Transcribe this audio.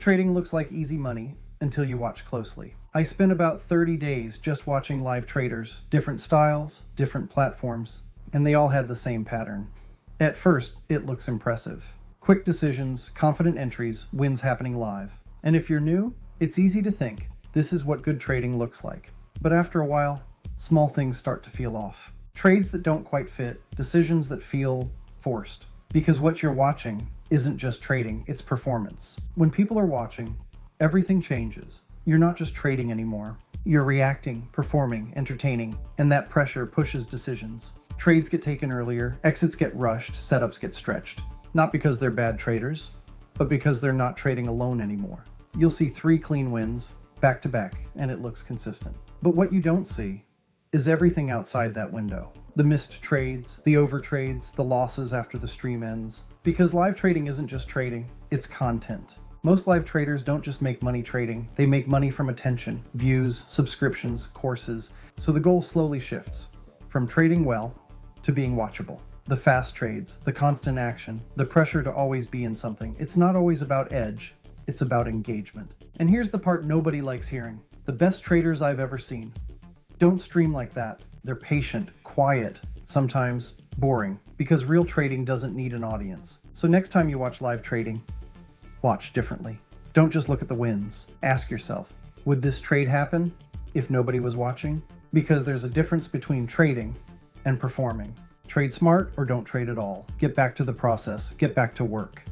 Trading looks like easy money until you watch closely. I spent about 30 days just watching live traders, different styles, different platforms, and they all had the same pattern. At first, it looks impressive. Quick decisions, confident entries, wins happening live. And if you're new, it's easy to think, this is what good trading looks like. But after a while, small things start to feel off. Trades that don't quite fit, decisions that feel forced. Because what you're watching isn't just trading, it's performance. When people are watching, everything changes. You're not just trading anymore. You're reacting, performing, entertaining, and that pressure pushes decisions. Trades get taken earlier, exits get rushed, setups get stretched. Not because they're bad traders, but because they're not trading alone anymore. You'll see 3 clean wins, back to back, and it looks consistent. But what you don't see is everything outside that window. The missed trades, the overtrades, the losses after the stream ends. Because live trading isn't just trading, it's content. Most live traders don't just make money trading, they make money from attention, views, subscriptions, courses. So the goal slowly shifts from trading well to being watchable. The fast trades, the constant action, the pressure to always be in something. It's not always about edge, it's about engagement. And here's the part nobody likes hearing. The best traders I've ever seen don't stream like that. They're patient, quiet, sometimes boring, because real trading doesn't need an audience. So next time you watch live trading, watch differently. Don't just look at the wins. Ask yourself, would this trade happen if nobody was watching? Because there's a difference between trading and performing. Trade smart or don't trade at all. Get back to the process. Get back to work.